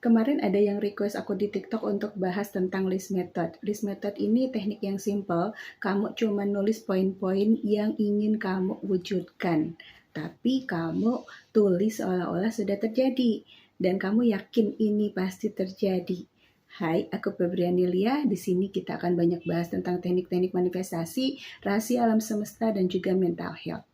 Kemarin ada yang request aku di TikTok untuk bahas tentang list method. List method ini teknik yang simple, kamu cuma nulis poin-poin yang ingin kamu wujudkan. Tapi kamu tulis seolah-olah sudah terjadi. Dan kamu yakin ini pasti terjadi. Hai, aku Febriani Lia. Di sini kita akan banyak bahas tentang teknik-teknik manifestasi, rahasia alam semesta, dan juga mental health.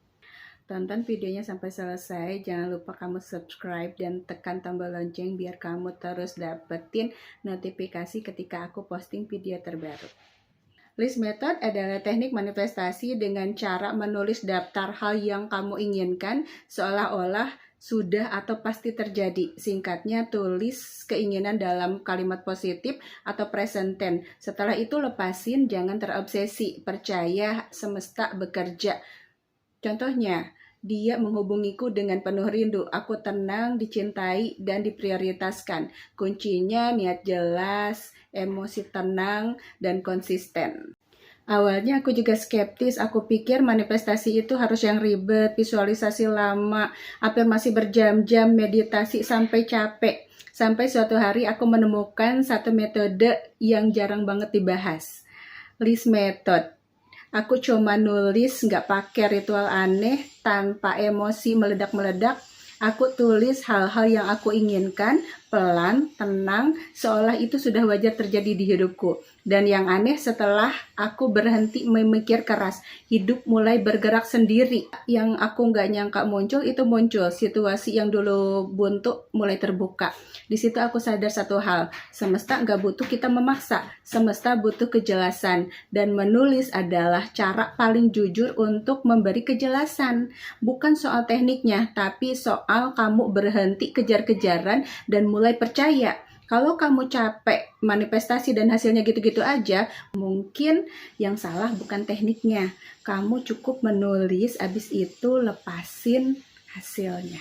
Tonton videonya sampai selesai, jangan lupa kamu subscribe dan tekan tombol lonceng biar kamu terus dapetin notifikasi ketika aku posting video terbaru. List method adalah teknik manifestasi dengan cara menulis daftar hal yang kamu inginkan seolah-olah sudah atau pasti terjadi. Singkatnya, tulis keinginan dalam kalimat positif atau present tense. Setelah itu lepasin, jangan terobsesi, percaya semesta bekerja. Contohnya, dia menghubungiku dengan penuh rindu. Aku tenang, dicintai, dan diprioritaskan. Kuncinya niat jelas, emosi tenang, dan konsisten. Awalnya aku juga skeptis. Aku pikir manifestasi itu harus yang ribet, visualisasi lama, afirmasi berjam-jam, meditasi sampai capek. Sampai suatu hari aku menemukan satu metode yang jarang banget dibahas. List method. Aku cuma nulis, nggak pakai ritual aneh, tanpa emosi meledak-meledak. Aku tulis hal-hal yang aku inginkan, pelan, tenang, seolah itu sudah wajar terjadi di hidupku. Dan yang aneh, setelah aku berhenti memikir keras, hidup mulai bergerak sendiri. Yang aku nggak nyangka muncul, itu muncul. Situasi yang dulu buntu mulai terbuka. Di situ aku sadar satu hal, semesta nggak butuh kita memaksa, semesta butuh kejelasan. Dan menulis adalah cara paling jujur untuk memberi kejelasan. Bukan soal tekniknya, tapi soal kamu berhenti kejar-kejaran dan mulai percaya. Kalau kamu capek manifestasi dan hasilnya gitu-gitu aja, mungkin yang salah bukan tekniknya. Kamu cukup menulis, abis itu lepasin hasilnya.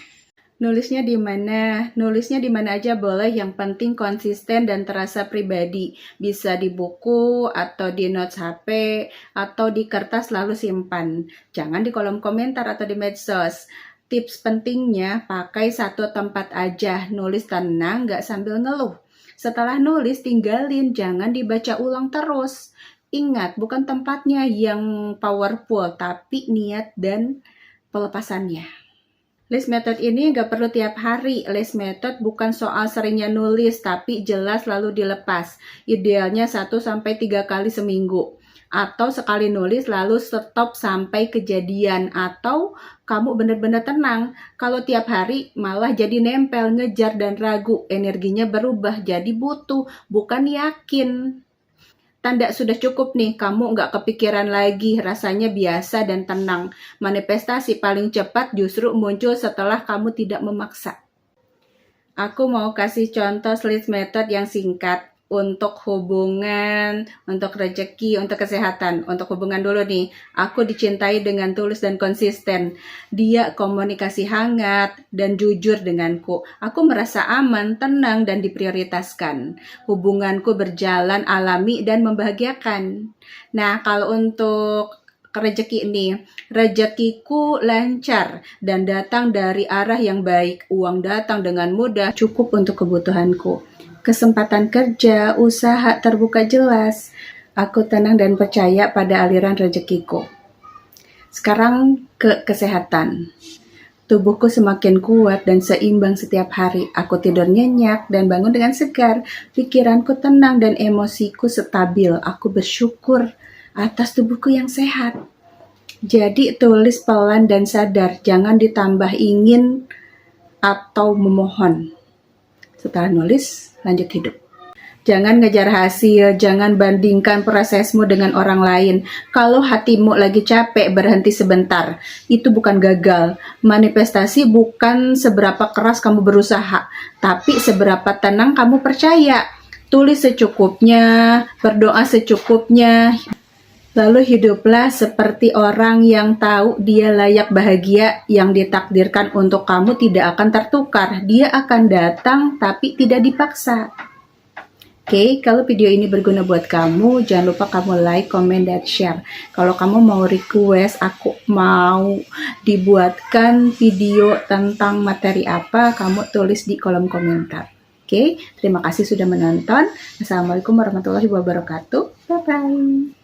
Nulisnya di mana? Nulisnya di mana aja boleh, yang penting konsisten dan terasa pribadi. Bisa di buku atau di notes HP atau di kertas lalu simpan. Jangan di kolom komentar atau di medsos. Tips pentingnya, pakai satu tempat aja, nulis tenang, gak sambil ngeluh. Setelah nulis, tinggalin, jangan dibaca ulang terus. Ingat, bukan tempatnya yang powerful, tapi niat dan pelepasannya. List method ini gak perlu tiap hari. List method bukan soal seringnya nulis, tapi jelas lalu dilepas. Idealnya 1-3 kali seminggu. Atau sekali nulis lalu stop sampai kejadian. Atau kamu benar-benar tenang. Kalau tiap hari malah jadi nempel, ngejar dan ragu. Energinya berubah jadi butuh, bukan yakin. Tanda sudah cukup nih, kamu nggak kepikiran lagi, rasanya biasa dan tenang. Manifestasi paling cepat justru muncul setelah kamu tidak memaksa. Aku mau kasih contoh list method yang singkat. Untuk hubungan, untuk rezeki, untuk kesehatan. Untuk hubungan dulu nih, aku dicintai dengan tulus dan konsisten. Dia komunikasi hangat dan jujur denganku. Aku merasa aman, tenang, dan diprioritaskan. Hubunganku berjalan alami dan membahagiakan. Nah, kalau untuk rezeki ini, rezekiku lancar dan datang dari arah yang baik. Uang datang dengan mudah, cukup untuk kebutuhanku. Kesempatan kerja, usaha terbuka jelas. Aku tenang dan percaya pada aliran rezekiku. Sekarang ke kesehatan. Tubuhku semakin kuat dan seimbang setiap hari. Aku tidur nyenyak dan bangun dengan segar. Pikiranku tenang dan emosiku stabil. Aku bersyukur atas tubuhku yang sehat. Jadi tulis pelan dan sadar. Jangan ditambah ingin atau memohon. Setelah nulis, lanjut hidup. Jangan ngejar hasil, jangan bandingkan prosesmu dengan orang lain. Kalau hatimu lagi capek, berhenti sebentar. Itu bukan gagal. Manifestasi bukan seberapa keras kamu berusaha, tapi seberapa tenang kamu percaya. Tulis secukupnya, berdoa secukupnya. Lalu hiduplah seperti orang yang tahu dia layak bahagia. Yang ditakdirkan untuk kamu tidak akan tertukar. Dia akan datang tapi tidak dipaksa. Oke, kalau video ini berguna buat kamu, jangan lupa kamu like, comment, dan share. Kalau kamu mau request, aku mau dibuatkan video tentang materi apa, kamu tulis di kolom komentar. Oke, terima kasih sudah menonton. Assalamualaikum warahmatullahi wabarakatuh. Bye-bye.